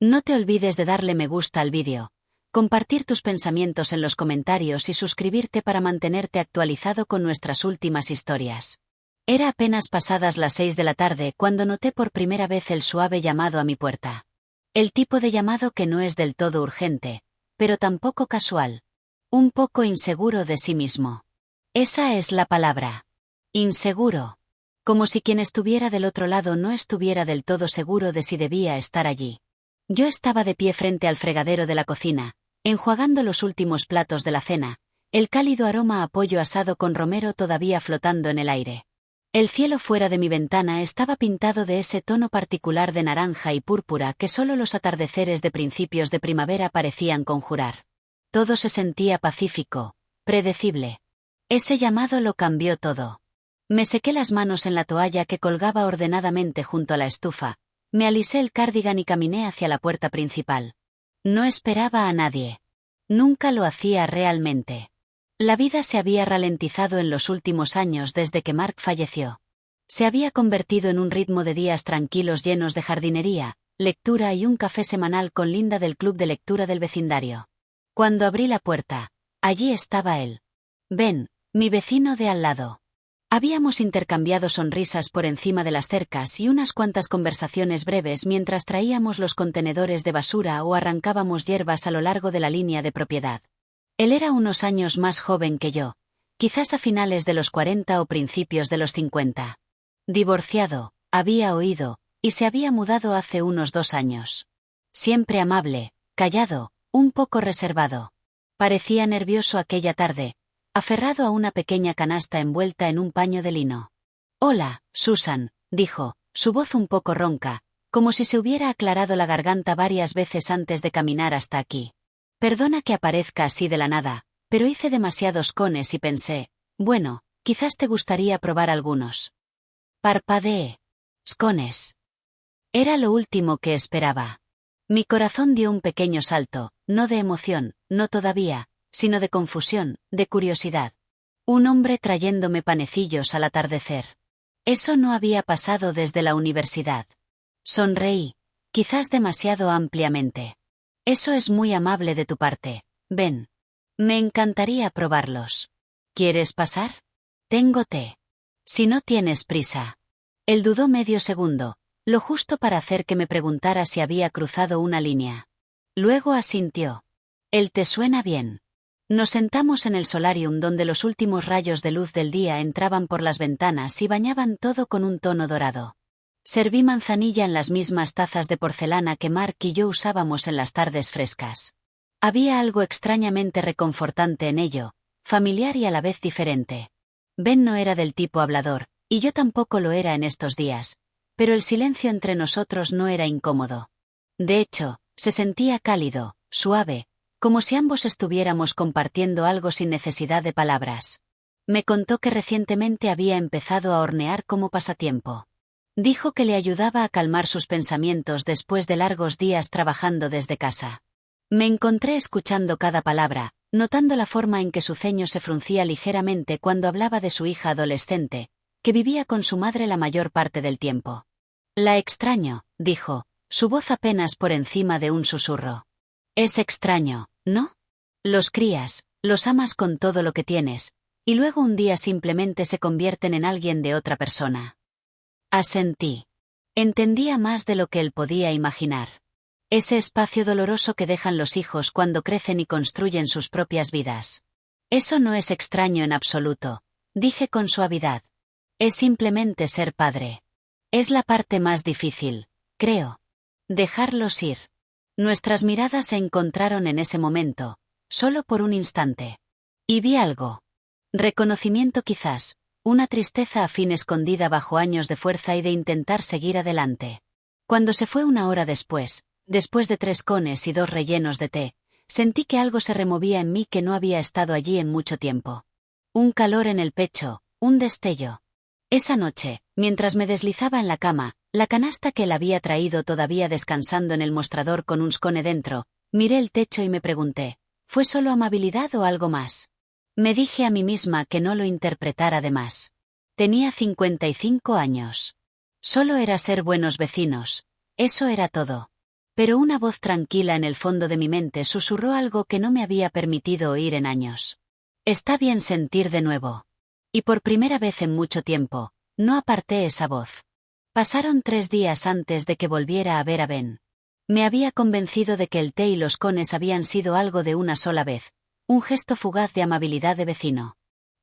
No te olvides de darle me gusta al vídeo, compartir tus pensamientos en los comentarios y suscribirte para mantenerte actualizado con nuestras últimas historias. Era apenas pasadas las 6 de la tarde cuando noté por primera vez el suave llamado a mi puerta. El tipo de llamado que no es del todo urgente, pero tampoco casual. Un poco inseguro de sí mismo. Esa es la palabra. Inseguro. Como si quien estuviera del otro lado no estuviera del todo seguro de si debía estar allí. Yo estaba de pie frente al fregadero de la cocina, enjuagando los últimos platos de la cena, el cálido aroma a pollo asado con romero todavía flotando en el aire. El cielo fuera de mi ventana estaba pintado de ese tono particular de naranja y púrpura que solo los atardeceres de principios de primavera parecían conjurar. Todo se sentía pacífico, predecible. Ese llamado lo cambió todo. Me sequé las manos en la toalla que colgaba ordenadamente junto a la estufa, me alisé el cardigan y caminé hacia la puerta principal. No esperaba a nadie. Nunca lo hacía realmente. La vida se había ralentizado en los últimos años desde que Mark falleció. Se había convertido en un ritmo de días tranquilos llenos de jardinería, lectura y un café semanal con Linda del club de lectura del vecindario. Cuando abrí la puerta, allí estaba él. Ben, mi vecino de al lado. Habíamos intercambiado sonrisas por encima de las cercas y unas cuantas conversaciones breves mientras traíamos los contenedores de basura o arrancábamos hierbas a lo largo de la línea de propiedad. Él era unos años más joven que yo, quizás a finales de los 40 o principios de los 50. Divorciado, había oído, y se había mudado hace unos 2 años. Siempre amable, callado, un poco reservado. Parecía nervioso aquella tarde, aferrado a una pequeña canasta envuelta en un paño de lino. «Hola, Susan», dijo, su voz un poco ronca, como si se hubiera aclarado la garganta varias veces antes de caminar hasta aquí. «Perdona que aparezca así de la nada, pero hice demasiados cones y pensé, bueno, quizás te gustaría probar algunos». Parpadeé. Scones. Era lo último que esperaba. Mi corazón dio un pequeño salto, no de emoción, no todavía, sino de confusión, de curiosidad. Un hombre trayéndome panecillos al atardecer. Eso no había pasado desde la universidad. Sonreí, quizás demasiado ampliamente. Eso es muy amable de tu parte, Ben. Me encantaría probarlos. ¿Quieres pasar? Tengo té. Si no tienes prisa. Él dudó medio segundo, lo justo para hacer que me preguntara si había cruzado una línea. Luego asintió. ¿El té suena bien? Nos sentamos en el solarium donde los últimos rayos de luz del día entraban por las ventanas y bañaban todo con un tono dorado. Serví manzanilla en las mismas tazas de porcelana que Mark y yo usábamos en las tardes frescas. Había algo extrañamente reconfortante en ello, familiar y a la vez diferente. Ben no era del tipo hablador, y yo tampoco lo era en estos días, pero el silencio entre nosotros no era incómodo. De hecho, se sentía cálido, suave, como si ambos estuviéramos compartiendo algo sin necesidad de palabras. Me contó que recientemente había empezado a hornear como pasatiempo. Dijo que le ayudaba a calmar sus pensamientos después de largos días trabajando desde casa. Me encontré escuchando cada palabra, notando la forma en que su ceño se fruncía ligeramente cuando hablaba de su hija adolescente, que vivía con su madre la mayor parte del tiempo. «La extraño», dijo, su voz apenas por encima de un susurro. «Es extraño, ¿no? Los crías, los amas con todo lo que tienes, y luego un día simplemente se convierten en alguien de otra persona». Asentí. Entendía más de lo que él podía imaginar. Ese espacio doloroso que dejan los hijos cuando crecen y construyen sus propias vidas. Eso no es extraño en absoluto, dije con suavidad. Es simplemente ser padre. Es la parte más difícil, creo. Dejarlos ir. Nuestras miradas se encontraron en ese momento, solo por un instante. Y vi algo. Reconocimiento quizás, una tristeza a fin escondida bajo años de fuerza y de intentar seguir adelante. Cuando se fue una hora después de 3 cones y 2 rellenos de té, sentí que algo se removía en mí que no había estado allí en mucho tiempo. Un calor en el pecho, un destello. Esa noche, mientras me deslizaba en la cama, la canasta que él había traído todavía descansando en el mostrador con un scone dentro, miré el techo y me pregunté, ¿fue solo amabilidad o algo más? Me dije a mí misma que no lo interpretara de más. Tenía 55 años. Solo era ser buenos vecinos, eso era todo. Pero una voz tranquila en el fondo de mi mente susurró algo que no me había permitido oír en años. Está bien sentir de nuevo. Y por primera vez en mucho tiempo, no aparté esa voz. Pasaron 3 días antes de que volviera a ver a Ben. Me había convencido de que el té y los cones habían sido algo de una sola vez, un gesto fugaz de amabilidad de vecino.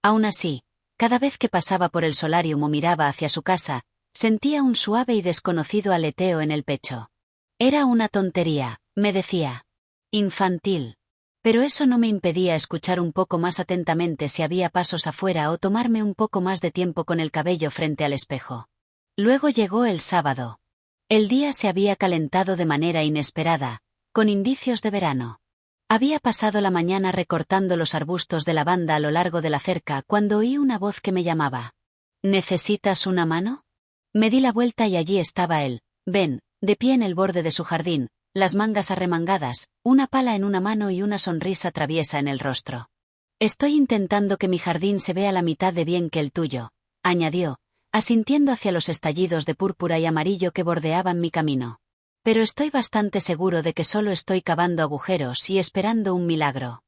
Aún así, cada vez que pasaba por el solarium o miraba hacia su casa, sentía un suave y desconocido aleteo en el pecho. Era una tontería, me decía. Infantil. Pero eso no me impedía escuchar un poco más atentamente si había pasos afuera o tomarme un poco más de tiempo con el cabello frente al espejo. Luego llegó el sábado. El día se había calentado de manera inesperada, con indicios de verano. Había pasado la mañana recortando los arbustos de lavanda a lo largo de la cerca cuando oí una voz que me llamaba. ¿Necesitas una mano? Me di la vuelta y allí estaba él, Ben, de pie en el borde de su jardín, las mangas arremangadas, una pala en una mano y una sonrisa traviesa en el rostro. Estoy intentando que mi jardín se vea la mitad de bien que el tuyo, añadió, asintiendo hacia los estallidos de púrpura y amarillo que bordeaban mi camino. Pero estoy bastante seguro de que solo estoy cavando agujeros y esperando un milagro.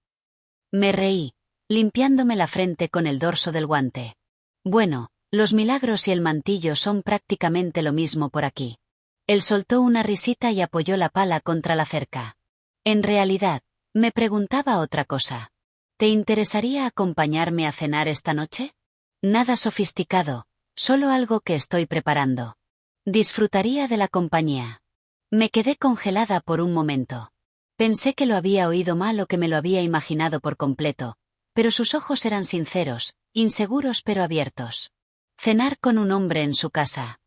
Me reí, limpiándome la frente con el dorso del guante. Bueno, los milagros y el mantillo son prácticamente lo mismo por aquí. Él soltó una risita y apoyó la pala contra la cerca. En realidad, me preguntaba otra cosa. ¿Te interesaría acompañarme a cenar esta noche? Nada sofisticado, solo algo que estoy preparando. Disfrutaría de la compañía. Me quedé congelada por un momento. Pensé que lo había oído mal o que me lo había imaginado por completo, pero sus ojos eran sinceros, inseguros pero abiertos. Cenar con un hombre en su casa.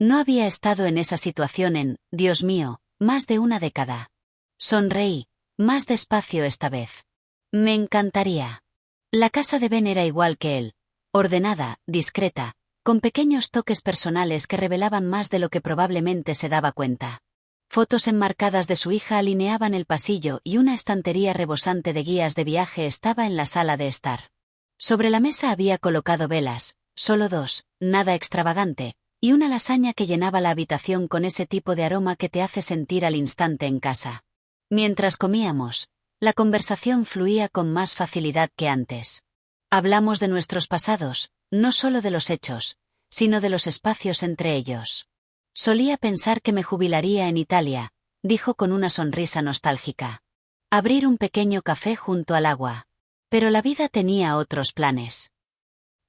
No había estado en esa situación en, Dios mío, más de una década. Sonreí, más despacio esta vez. Me encantaría. La casa de Ben era igual que él, ordenada, discreta, con pequeños toques personales que revelaban más de lo que probablemente se daba cuenta. Fotos enmarcadas de su hija alineaban el pasillo y una estantería rebosante de guías de viaje estaba en la sala de estar. Sobre la mesa había colocado velas, solo 2, nada extravagante, y una lasaña que llenaba la habitación con ese tipo de aroma que te hace sentir al instante en casa. Mientras comíamos, la conversación fluía con más facilidad que antes. Hablamos de nuestros pasados, no solo de los hechos, sino de los espacios entre ellos. Solía pensar que me jubilaría en Italia, dijo con una sonrisa nostálgica. Abrir un pequeño café junto al agua. Pero la vida tenía otros planes.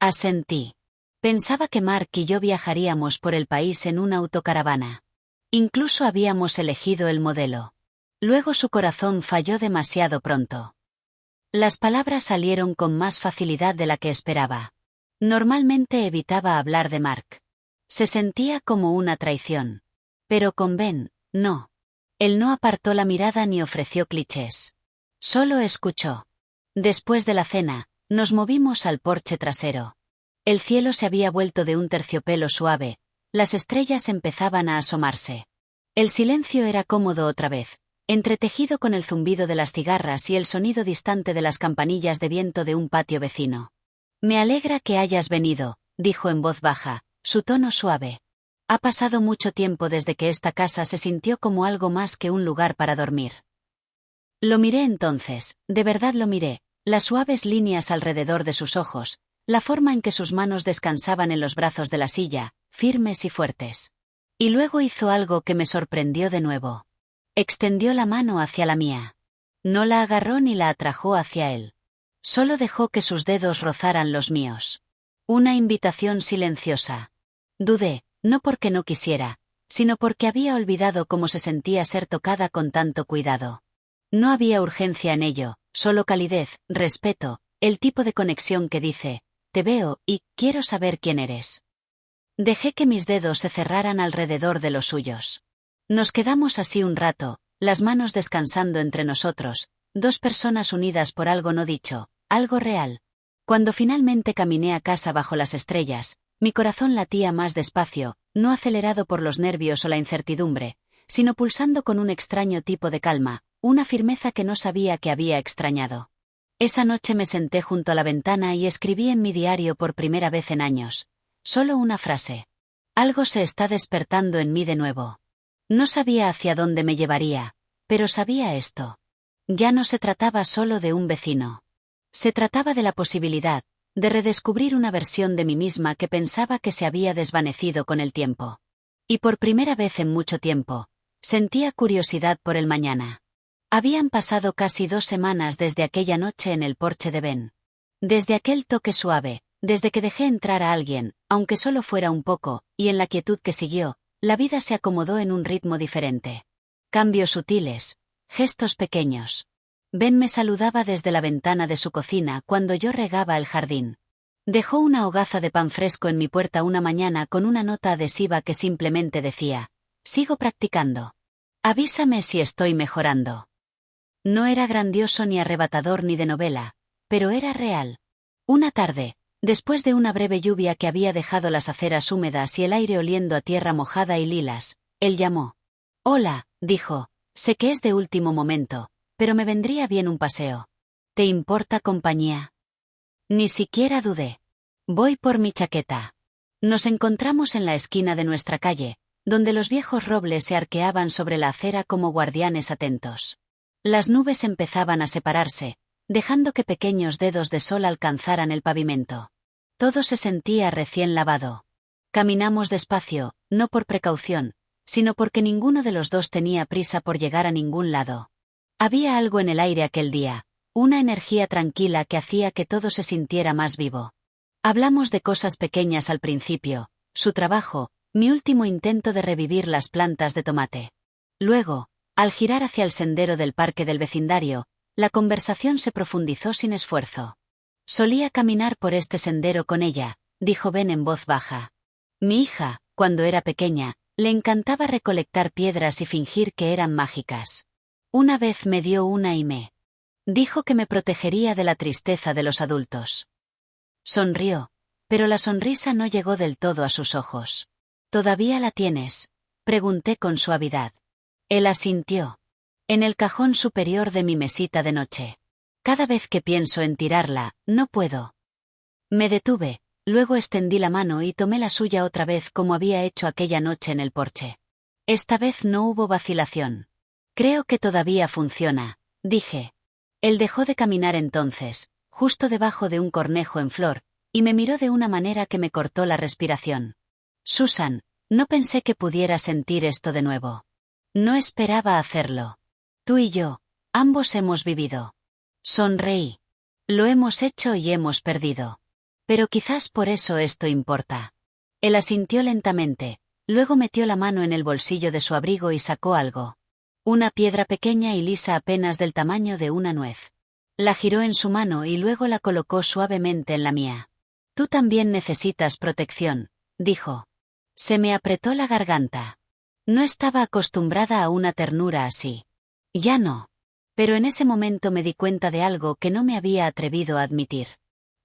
Asentí. Pensaba que Mark y yo viajaríamos por el país en una autocaravana. Incluso habíamos elegido el modelo. Luego su corazón falló demasiado pronto. Las palabras salieron con más facilidad de la que esperaba. Normalmente evitaba hablar de Mark. Se sentía como una traición. Pero con Ben, no. Él no apartó la mirada ni ofreció clichés. Solo escuchó. Después de la cena, nos movimos al porche trasero. El cielo se había vuelto de un terciopelo suave, las estrellas empezaban a asomarse. El silencio era cómodo otra vez, entretejido con el zumbido de las cigarras y el sonido distante de las campanillas de viento de un patio vecino. Me alegra que hayas venido, dijo en voz baja, su tono suave. Ha pasado mucho tiempo desde que esta casa se sintió como algo más que un lugar para dormir. Lo miré entonces, de verdad lo miré, las suaves líneas alrededor de sus ojos, la forma en que sus manos descansaban en los brazos de la silla, firmes y fuertes. Y luego hizo algo que me sorprendió de nuevo. Extendió la mano hacia la mía. No la agarró ni la atrajo hacia él. Solo dejó que sus dedos rozaran los míos. Una invitación silenciosa. Dudé, no porque no quisiera, sino porque había olvidado cómo se sentía ser tocada con tanto cuidado. No había urgencia en ello, solo calidez, respeto, el tipo de conexión que dice, te veo y quiero saber quién eres. Dejé que mis dedos se cerraran alrededor de los suyos. Nos quedamos así un rato, las manos descansando entre nosotros, 2 personas unidas por algo no dicho, algo real. Cuando finalmente caminé a casa bajo las estrellas, mi corazón latía más despacio, no acelerado por los nervios o la incertidumbre, sino pulsando con un extraño tipo de calma, una firmeza que no sabía que había extrañado. Esa noche me senté junto a la ventana y escribí en mi diario por primera vez en años. Solo una frase. Algo se está despertando en mí de nuevo. No sabía hacia dónde me llevaría, pero sabía esto. Ya no se trataba solo de un vecino. Se trataba de la posibilidad de redescubrir una versión de mí misma que pensaba que se había desvanecido con el tiempo. Y por primera vez en mucho tiempo, sentía curiosidad por el mañana. Habían pasado casi 2 semanas desde aquella noche en el porche de Ben. Desde aquel toque suave, desde que dejé entrar a alguien, aunque solo fuera un poco, y en la quietud que siguió, la vida se acomodó en un ritmo diferente. Cambios sutiles, gestos pequeños. Ben me saludaba desde la ventana de su cocina cuando yo regaba el jardín. Dejó una hogaza de pan fresco en mi puerta una mañana con una nota adhesiva que simplemente decía: «Sigo practicando. Avísame si estoy mejorando». No era grandioso ni arrebatador ni de novela, pero era real. Una tarde, después de una breve lluvia que había dejado las aceras húmedas y el aire oliendo a tierra mojada y lilas, él llamó. «Hola», dijo, «sé que es de último momento, pero me vendría bien un paseo. ¿Te importa compañía?» Ni siquiera dudé. «Voy por mi chaqueta». Nos encontramos en la esquina de nuestra calle, donde los viejos robles se arqueaban sobre la acera como guardianes atentos. Las nubes empezaban a separarse, dejando que pequeños dedos de sol alcanzaran el pavimento. Todo se sentía recién lavado. Caminamos despacio, no por precaución, sino porque ninguno de los dos tenía prisa por llegar a ningún lado. Había algo en el aire aquel día, una energía tranquila que hacía que todo se sintiera más vivo. Hablamos de cosas pequeñas al principio, su trabajo, mi último intento de revivir las plantas de tomate. Luego, al girar hacia el sendero del parque del vecindario, la conversación se profundizó sin esfuerzo. «Solía caminar por este sendero con ella», dijo Ben en voz baja. «Mi hija, cuando era pequeña, le encantaba recolectar piedras y fingir que eran mágicas. Una vez me dio una y me dijo que me protegería de la tristeza de los adultos». Sonrió, pero la sonrisa no llegó del todo a sus ojos. «¿Todavía la tienes?», pregunté con suavidad. Él asintió. «En el cajón superior de mi mesita de noche. Cada vez que pienso en tirarla, no puedo». Me detuve, luego extendí la mano y tomé la suya otra vez como había hecho aquella noche en el porche. Esta vez no hubo vacilación. «Creo que todavía funciona», dije. Él dejó de caminar entonces, justo debajo de un cornejo en flor, y me miró de una manera que me cortó la respiración. «Susan, no pensé que pudiera sentir esto de nuevo. No esperaba hacerlo. Tú y yo, ambos hemos vivido». Sonreí. «Lo hemos hecho y hemos perdido. Pero quizás por eso esto importa». Él asintió lentamente, luego metió la mano en el bolsillo de su abrigo y sacó algo. Una piedra pequeña y lisa apenas del tamaño de una nuez. La giró en su mano y luego la colocó suavemente en la mía. «Tú también necesitas protección», dijo. Se me apretó la garganta. No estaba acostumbrada a una ternura así. Ya no. Pero en ese momento me di cuenta de algo que no me había atrevido a admitir.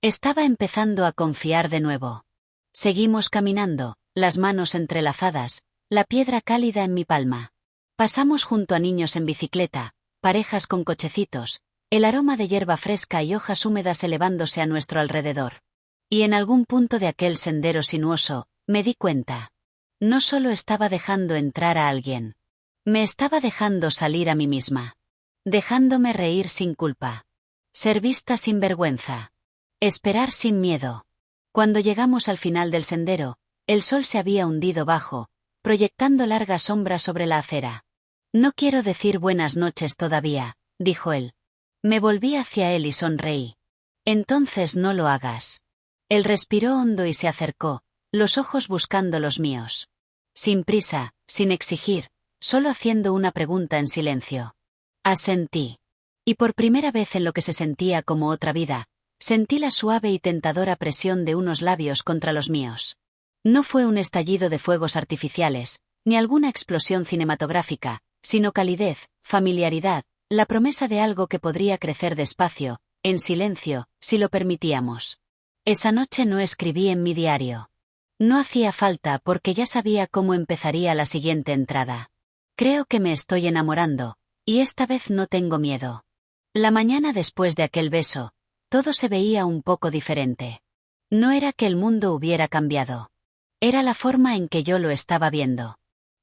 Estaba empezando a confiar de nuevo. Seguimos caminando, las manos entrelazadas, la piedra cálida en mi palma. Pasamos junto a niños en bicicleta, parejas con cochecitos, el aroma de hierba fresca y hojas húmedas elevándose a nuestro alrededor. Y en algún punto de aquel sendero sinuoso, me di cuenta. No solo estaba dejando entrar a alguien. Me estaba dejando salir a mí misma. Dejándome reír sin culpa. Ser vista sin vergüenza. Esperar sin miedo. Cuando llegamos al final del sendero, el sol se había hundido bajo, proyectando largas sombras sobre la acera. «No quiero decir buenas noches todavía», dijo él. Me volví hacia él y sonreí. «Entonces no lo hagas». Él respiró hondo y se acercó, los ojos buscando los míos. Sin prisa, sin exigir, solo haciendo una pregunta en silencio. Asentí. Y por primera vez en lo que se sentía como otra vida, sentí la suave y tentadora presión de unos labios contra los míos. No fue un estallido de fuegos artificiales, ni alguna explosión cinematográfica, sino calidez, familiaridad, la promesa de algo que podría crecer despacio, en silencio, si lo permitíamos. Esa noche no escribí en mi diario. No hacía falta porque ya sabía cómo empezaría la siguiente entrada. Creo que me estoy enamorando, y esta vez no tengo miedo. La mañana después de aquel beso, todo se veía un poco diferente. No era que el mundo hubiera cambiado. Era la forma en que yo lo estaba viendo.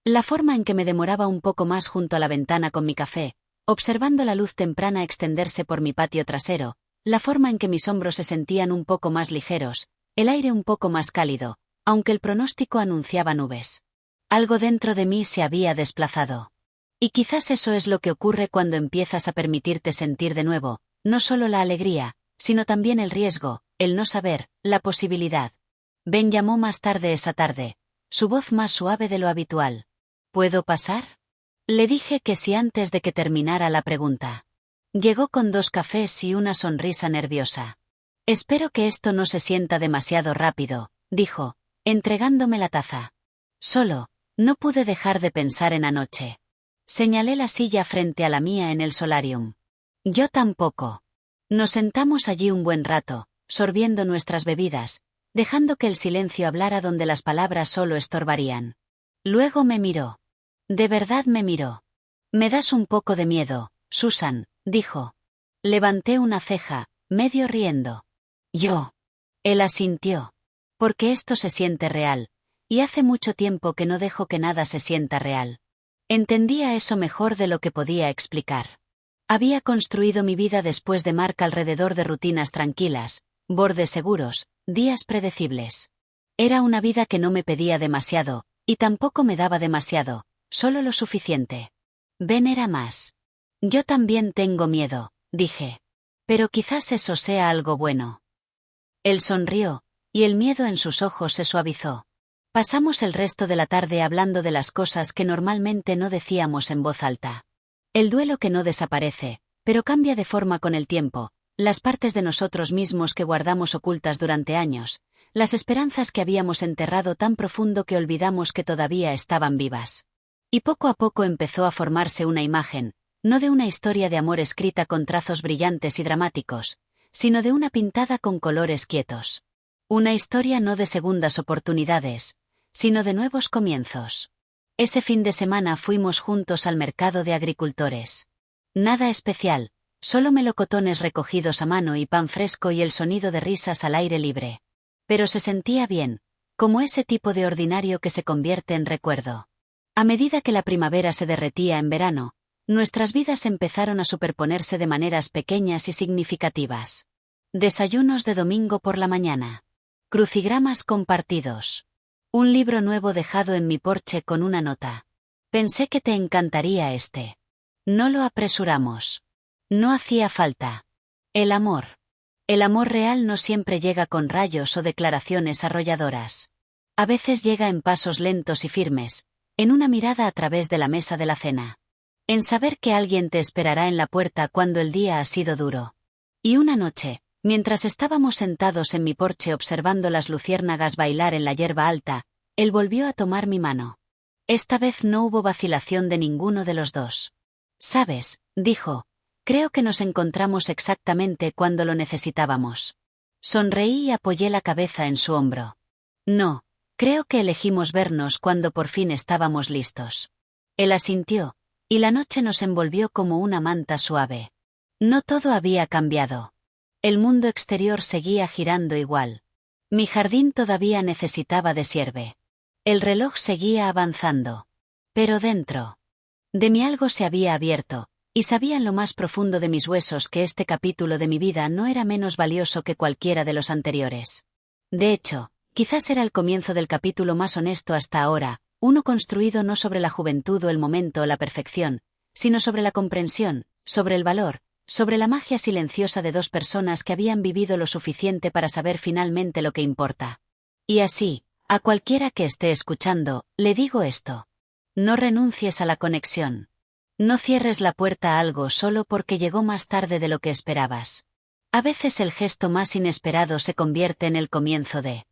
La forma en que me demoraba un poco más junto a la ventana con mi café, observando la luz temprana extenderse por mi patio trasero, la forma en que mis hombros se sentían un poco más ligeros, el aire un poco más cálido, aunque el pronóstico anunciaba nubes. Algo dentro de mí se había desplazado. Y quizás eso es lo que ocurre cuando empiezas a permitirte sentir de nuevo, no solo la alegría, sino también el riesgo, el no saber, la posibilidad. Ben llamó más tarde esa tarde, su voz más suave de lo habitual. ¿Puedo pasar? Le dije que sí antes de que terminara la pregunta. Llegó con 2 cafés y una sonrisa nerviosa. Espero que esto no se sienta demasiado rápido, dijo, entregándome la taza. Solo, no pude dejar de pensar en anoche. Señalé la silla frente a la mía en el solarium. Yo tampoco. Nos sentamos allí un buen rato, sorbiendo nuestras bebidas, dejando que el silencio hablara donde las palabras solo estorbarían. Luego me miró. De verdad me miró. Me das un poco de miedo, Susan, dijo. Levanté una ceja, medio riendo. Yo. Él asintió. Porque esto se siente real, y hace mucho tiempo que no dejo que nada se sienta real. Entendía eso mejor de lo que podía explicar. Había construido mi vida después de Mark alrededor de rutinas tranquilas, bordes seguros, días predecibles. Era una vida que no me pedía demasiado, y tampoco me daba demasiado, solo lo suficiente. Ben era más. Yo también tengo miedo, dije. Pero quizás eso sea algo bueno. Él sonrió, y el miedo en sus ojos se suavizó. Pasamos el resto de la tarde hablando de las cosas que normalmente no decíamos en voz alta. El duelo que no desaparece, pero cambia de forma con el tiempo, las partes de nosotros mismos que guardamos ocultas durante años, las esperanzas que habíamos enterrado tan profundo que olvidamos que todavía estaban vivas. Y poco a poco empezó a formarse una imagen, no de una historia de amor escrita con trazos brillantes y dramáticos, sino de una pintada con colores quietos. Una historia no de segundas oportunidades, sino de nuevos comienzos. Ese fin de semana fuimos juntos al mercado de agricultores. Nada especial, solo melocotones recogidos a mano y pan fresco y el sonido de risas al aire libre. Pero se sentía bien, como ese tipo de ordinario que se convierte en recuerdo. A medida que la primavera se derretía en verano, nuestras vidas empezaron a superponerse de maneras pequeñas y significativas. Desayunos de domingo por la mañana. Crucigramas compartidos. Un libro nuevo dejado en mi porche con una nota. Pensé que te encantaría este. No lo apresuramos. No hacía falta. El amor. El amor real no siempre llega con rayos o declaraciones arrolladoras. A veces llega en pasos lentos y firmes, en una mirada a través de la mesa de la cena. En saber que alguien te esperará en la puerta cuando el día ha sido duro. Y una noche, mientras estábamos sentados en mi porche observando las luciérnagas bailar en la hierba alta, él volvió a tomar mi mano. Esta vez no hubo vacilación de ninguno de los dos. ¿Sabes?, dijo, creo que nos encontramos exactamente cuando lo necesitábamos. Sonreí y apoyé la cabeza en su hombro. No, creo que elegimos vernos cuando por fin estábamos listos. Él asintió, y la noche nos envolvió como una manta suave. No todo había cambiado. El mundo exterior seguía girando igual. Mi jardín todavía necesitaba deshierde. El reloj seguía avanzando. Pero dentro de mí algo se había abierto, y sabía en lo más profundo de mis huesos que este capítulo de mi vida no era menos valioso que cualquiera de los anteriores. De hecho, quizás era el comienzo del capítulo más honesto hasta ahora, uno construido no sobre la juventud o el momento o la perfección, sino sobre la comprensión, sobre el valor, sobre la magia silenciosa de 2 personas que habían vivido lo suficiente para saber finalmente lo que importa. Y así, a cualquiera que esté escuchando, le digo esto. No renuncies a la conexión. No cierres la puerta a algo solo porque llegó más tarde de lo que esperabas. A veces el gesto más inesperado se convierte en el comienzo de